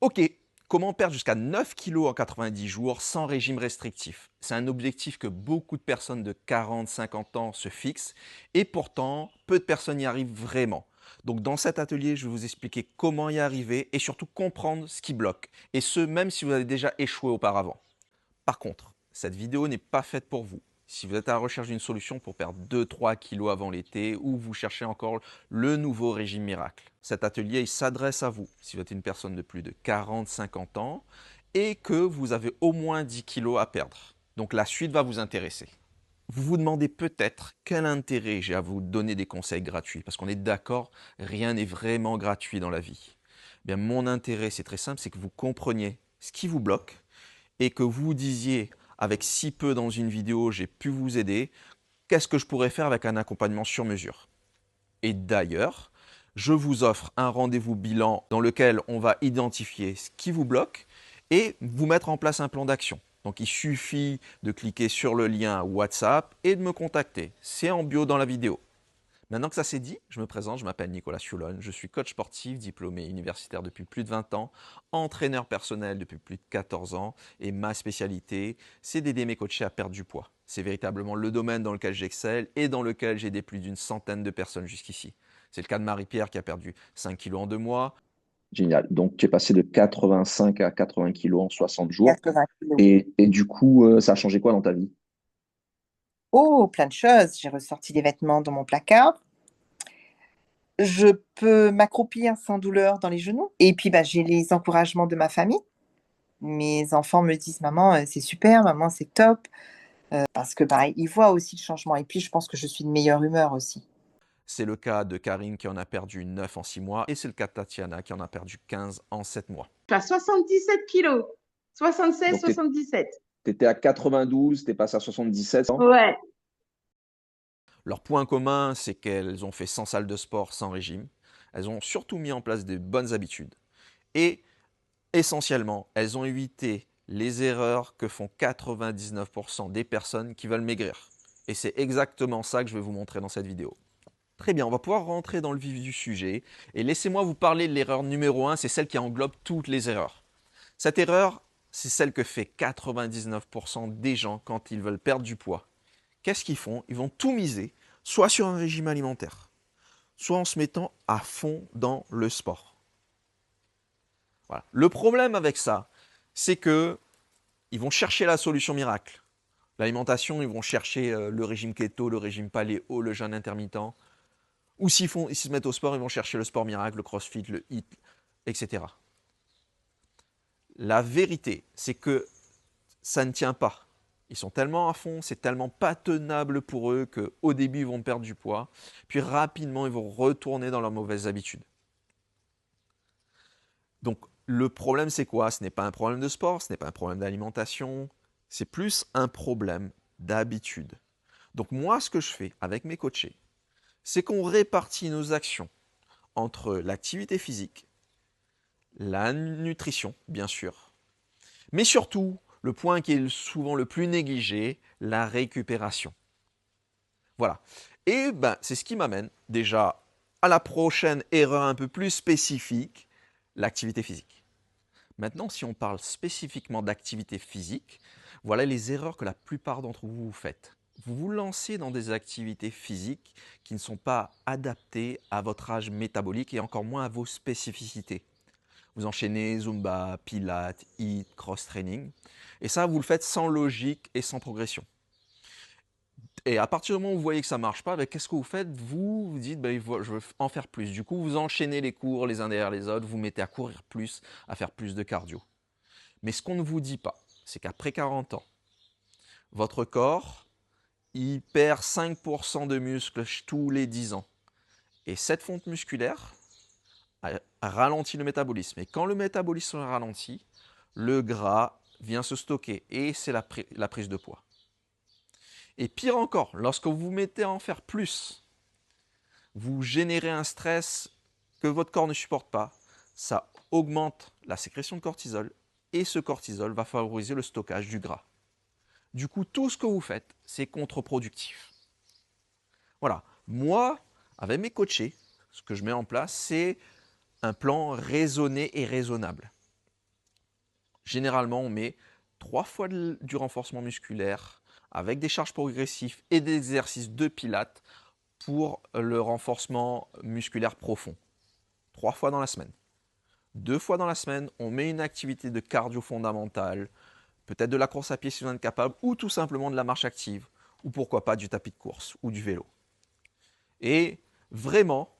Ok, comment perdre jusqu'à 9 kilos en 90 jours sans régime restrictif? C'est un objectif que beaucoup de personnes de 40-50 ans se fixent et pourtant, peu de personnes y arrivent vraiment. Donc dans cet atelier, je vais vous expliquer comment y arriver et surtout comprendre ce qui bloque. Et ce, même si vous avez déjà échoué auparavant. Par contre, cette vidéo n'est pas faite pour vous. Si vous êtes à la recherche d'une solution pour perdre 2-3 kilos avant l'été ou vous cherchez encore le nouveau régime miracle, cet atelier il s'adresse à vous si vous êtes une personne de plus de 40-50 ans et que vous avez au moins 10 kilos à perdre. Donc la suite va vous intéresser. Vous vous demandez peut-être quel intérêt j'ai à vous donner des conseils gratuits, parce qu'on est d'accord, rien n'est vraiment gratuit dans la vie. Bien, mon intérêt, c'est très simple, c'est que vous compreniez ce qui vous bloque et que vous disiez, avec si peu dans une vidéo, j'ai pu vous aider, qu'est-ce que je pourrais faire avec un accompagnement sur mesure? Et d'ailleurs, je vous offre un rendez-vous bilan dans lequel on va identifier ce qui vous bloque et vous mettre en place un plan d'action. Donc il suffit de cliquer sur le lien WhatsApp et de me contacter. C'est en bio dans la vidéo. Maintenant que ça c'est dit, je me présente, je m'appelle Nicolas Choulon, je suis coach sportif, diplômé universitaire depuis plus de 20 ans, entraîneur personnel depuis plus de 14 ans et ma spécialité, c'est d'aider mes coachés à perdre du poids. C'est véritablement le domaine dans lequel j'excelle et dans lequel j'ai aidé plus d'une centaine de personnes jusqu'ici. C'est le cas de Marie-Pierre qui a perdu 5 kilos en 2 mois. Génial. Donc, tu es passé de 85 à 80 kilos en 60 jours. 80 kilos. Et du coup, ça a changé quoi dans ta vie? Oh, plein de choses. J'ai ressorti des vêtements dans mon placard. Je peux m'accroupir sans douleur dans les genoux. Et puis, bah, j'ai les encouragements de ma famille. Mes enfants me disent, maman, c'est super, maman, c'est top. Parce que, pareil, ils voient aussi le changement. Et puis, je pense que je suis de meilleure humeur aussi. C'est le cas de Karine qui en a perdu 9 en 6 mois et c'est le cas de Tatiana qui en a perdu 15 en 7 mois. Je suis à 77 kilos. 76, Donc, tu 77. étais à 92, tu es passé à 77. Ouais. Leur point commun, c'est qu'elles ont fait 100 salles de sport sans régime. Elles ont surtout mis en place des bonnes habitudes. Et essentiellement, elles ont évité les erreurs que font 99% des personnes qui veulent maigrir. Et c'est exactement ça que je vais vous montrer dans cette vidéo. Très bien, on va pouvoir rentrer dans le vif du sujet. Et laissez-moi vous parler de l'erreur numéro 1, c'est celle qui englobe toutes les erreurs. Cette erreur, c'est celle que fait 99% des gens quand ils veulent perdre du poids. Qu'est-ce qu'ils font? Ils vont tout miser, soit sur un régime alimentaire, soit en se mettant à fond dans le sport. Voilà. Le problème avec ça, c'est que ils vont chercher la solution miracle. L'alimentation, ils vont chercher le régime keto, le régime paléo, le jeûne intermittent. Ou ils se mettent au sport, ils vont chercher le sport miracle, le crossfit, le HIIT, etc. La vérité, c'est que ça ne tient pas. Ils sont tellement à fond, c'est tellement pas tenable pour eux qu'au début, ils vont perdre du poids, puis rapidement, ils vont retourner dans leurs mauvaises habitudes. Donc, le problème, c'est quoi? Ce n'est pas un problème de sport, ce n'est pas un problème d'alimentation, c'est plus un problème d'habitude. Donc, moi, ce que je fais avec mes coachés, c'est qu'on répartit nos actions entre l'activité physique, la nutrition, bien sûr, mais surtout, le point qui est souvent le plus négligé, la récupération. Voilà. Et ben, c'est ce qui m'amène déjà à la prochaine erreur un peu plus spécifique, l'activité physique. Maintenant, si on parle spécifiquement d'activité physique, voilà les erreurs que la plupart d'entre vous faites. Vous vous lancez dans des activités physiques qui ne sont pas adaptées à votre âge métabolique et encore moins à vos spécificités. Vous enchaînez Zumba, Pilates, HIIT, cross-training. Et ça, vous le faites sans logique et sans progression. Et à partir du moment où vous voyez que ça ne marche pas, ben, qu'est-ce que vous faites? Vous vous dites, ben, je veux en faire plus. Du coup, vous enchaînez les cours les uns derrière les autres, vous mettez à courir plus, à faire plus de cardio. Mais ce qu'on ne vous dit pas, c'est qu'après 40 ans, votre corps, il perd 5% de muscles tous les 10 ans. Et cette fonte musculaire ralentit le métabolisme. Et quand le métabolisme ralentit, le gras vient se stocker et c'est la prise de poids. Et pire encore, lorsque vous vous mettez à en faire plus, vous générez un stress que votre corps ne supporte pas. Ça augmente la sécrétion de cortisol et ce cortisol va favoriser le stockage du gras. Du coup, tout ce que vous faites, c'est contre-productif. Voilà. Moi, avec mes coachés, ce que je mets en place, c'est un plan raisonné et raisonnable. Généralement, on met 3 fois du renforcement musculaire avec des charges progressives et des exercices de pilates pour le renforcement musculaire profond. 3 fois dans la semaine. 2 fois dans la semaine, on met une activité de cardio fondamentale, peut-être de la course à pied si vous en êtes capable, ou tout simplement de la marche active, ou pourquoi pas du tapis de course ou du vélo. Et vraiment,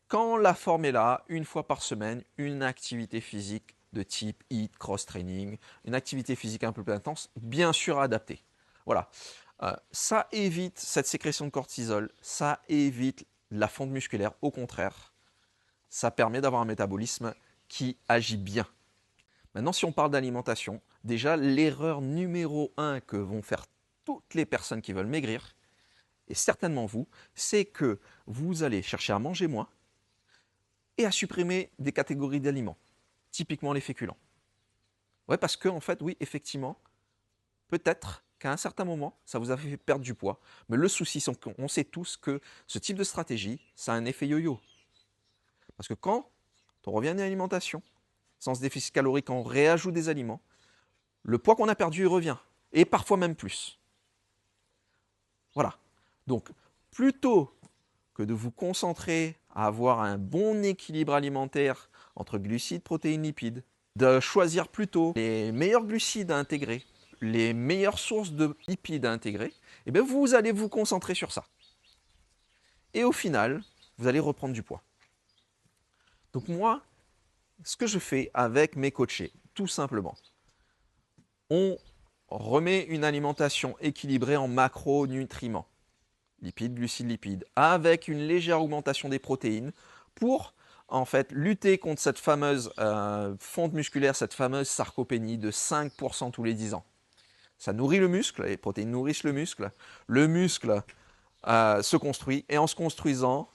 quand la forme est là, une fois par semaine, une activité physique de type HIIT, cross-training, une activité physique un peu plus intense, bien sûr adaptée. Voilà. Ça évite cette sécrétion de cortisol, ça évite la fonte musculaire. Au contraire, ça permet d'avoir un métabolisme qui agit bien. Maintenant, si on parle d'alimentation, déjà, l'erreur numéro 1 que vont faire toutes les personnes qui veulent maigrir, et certainement vous, c'est que vous allez chercher à manger moins et à supprimer des catégories d'aliments, typiquement les féculents. Ouais, parce que, en fait, oui, effectivement, peut-être qu'à un certain moment, ça vous a fait perdre du poids. Mais le souci, c'est qu'on sait tous que ce type de stratégie, ça a un effet yo-yo. Parce que quand on revient à une alimentation, sans déficit calorique, on réajoute des aliments, le poids qu'on a perdu il revient. Et parfois même plus. Voilà. Donc, plutôt que de vous concentrer à avoir un bon équilibre alimentaire entre glucides, protéines, lipides, de choisir plutôt les meilleurs glucides à intégrer, les meilleures sources de lipides à intégrer, et bien vous allez vous concentrer sur ça. Et au final, vous allez reprendre du poids. Donc moi, ce que je fais avec mes coachés, tout simplement, on remet une alimentation équilibrée en macronutriments, lipides, glucides, lipides, avec une légère augmentation des protéines pour en fait lutter contre cette fameuse fonte musculaire, cette fameuse sarcopénie de 5% tous les 10 ans. Ça nourrit le muscle, les protéines nourrissent le muscle se construit et en se construisant,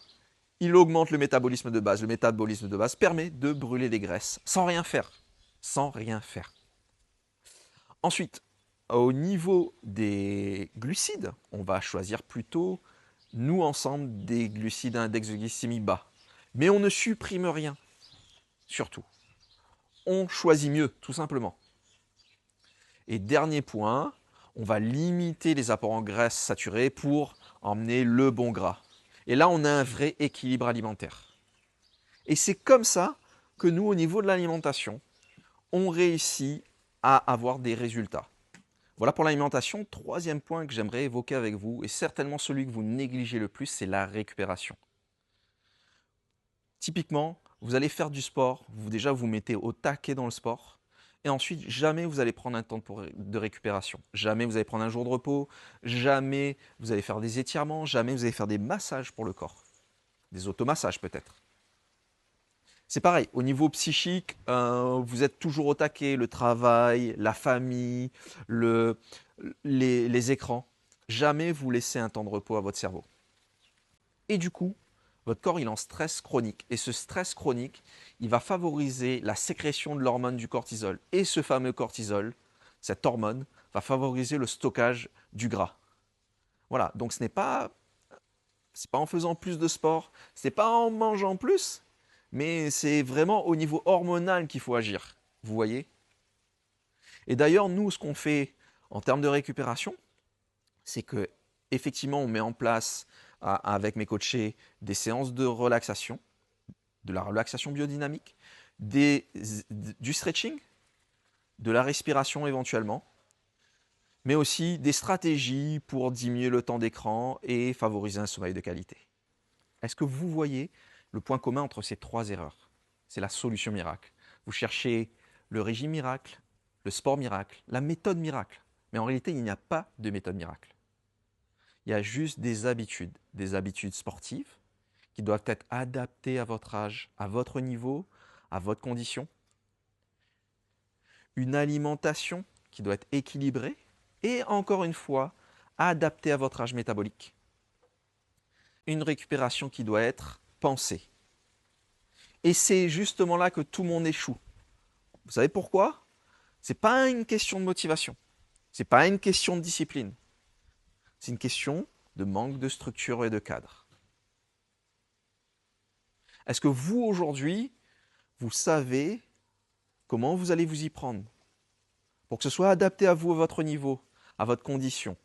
il augmente le métabolisme de base. Le métabolisme de base permet de brûler des graisses sans rien faire. Sans rien faire. Ensuite, au niveau des glucides, on va choisir plutôt, nous ensemble, des glucides à index de glycémie bas. Mais on ne supprime rien, surtout. On choisit mieux, tout simplement. Et dernier point, on va limiter les apports en graisses saturées pour emmener le bon gras. Et là, on a un vrai équilibre alimentaire. Et c'est comme ça que nous, au niveau de l'alimentation, on réussit à avoir des résultats. Voilà pour l'alimentation. Troisième point que j'aimerais évoquer avec vous, et certainement celui que vous négligez le plus, c'est la récupération. Typiquement, vous allez faire du sport, déjà vous mettez au taquet dans le sport, et ensuite jamais vous allez prendre un temps de récupération. Jamais vous allez prendre un jour de repos, jamais vous allez faire des étirements, jamais vous allez faire des massages pour le corps. Des automassages peut-être. C'est pareil, au niveau psychique, vous êtes toujours au taquet, le travail, la famille, les écrans. Jamais vous laissez un temps de repos à votre cerveau. Et du coup, votre corps il est en stress chronique. Et ce stress chronique, il va favoriser la sécrétion de l'hormone du cortisol. Et ce fameux cortisol, cette hormone, va favoriser le stockage du gras. Voilà, donc c'est pas en faisant plus de sport, c'est pas en mangeant plus, mais c'est vraiment au niveau hormonal qu'il faut agir. Vous voyez? Et d'ailleurs, nous, ce qu'on fait en termes de récupération, c'est que effectivement, on met en place avec mes coachés des séances de relaxation, de la relaxation biodynamique, du stretching, de la respiration éventuellement, mais aussi des stratégies pour diminuer le temps d'écran et favoriser un sommeil de qualité. Est-ce que vous voyez le point commun entre ces trois erreurs? C'est la solution miracle. Vous cherchez le régime miracle, le sport miracle, la méthode miracle. Mais en réalité, il n'y a pas de méthode miracle. Il y a juste des habitudes sportives qui doivent être adaptées à votre âge, à votre niveau, à votre condition. Une alimentation qui doit être équilibrée et encore une fois, adaptée à votre âge métabolique. Une récupération qui doit être pensée. Et c'est justement là que tout le monde échoue. Vous savez pourquoi? Ce n'est pas une question de motivation. Ce n'est pas une question de discipline. C'est une question de manque de structure et de cadre. Est-ce que vous, aujourd'hui, vous savez comment vous allez vous y prendre? pour que ce soit adapté à vous, à votre niveau, à votre condition.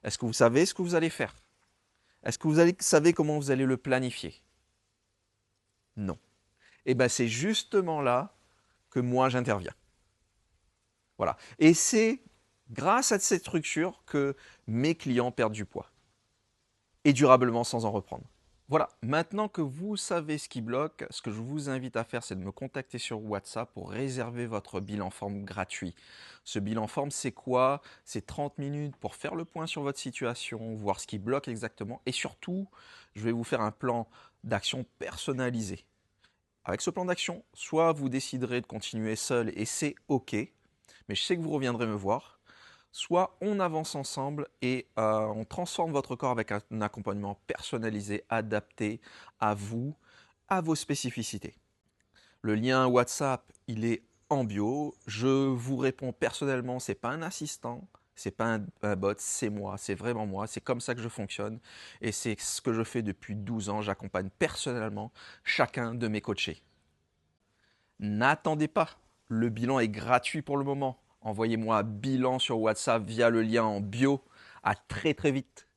Est-ce que vous savez ce que vous allez faire? Est-ce que vous savez comment vous allez le planifier? Non. Et bien c'est justement là que moi j'interviens. Voilà. Et c'est grâce à cette structure que mes clients perdent du poids. Et durablement sans en reprendre. Voilà, maintenant que vous savez ce qui bloque, ce que je vous invite à faire, c'est de me contacter sur WhatsApp pour réserver votre bilan forme gratuit. Ce bilan forme, c'est quoi? C'est 30 minutes pour faire le point sur votre situation, voir ce qui bloque exactement. Et surtout, je vais vous faire un plan d'action personnalisé. Avec ce plan d'action, soit vous déciderez de continuer seul et c'est OK, mais je sais que vous reviendrez me voir, soit on avance ensemble et on transforme votre corps avec un accompagnement personnalisé, adapté à vous, à vos spécificités. Le lien WhatsApp, il est en bio. Je vous réponds personnellement, c'est pas un assistant, c'est pas un bot, c'est moi, c'est vraiment moi. C'est comme ça que je fonctionne et c'est ce que je fais depuis 12 ans. J'accompagne personnellement chacun de mes coachés. N'attendez pas, le bilan est gratuit pour le moment. Envoyez-moi bilan sur WhatsApp via le lien en bio. À très très vite.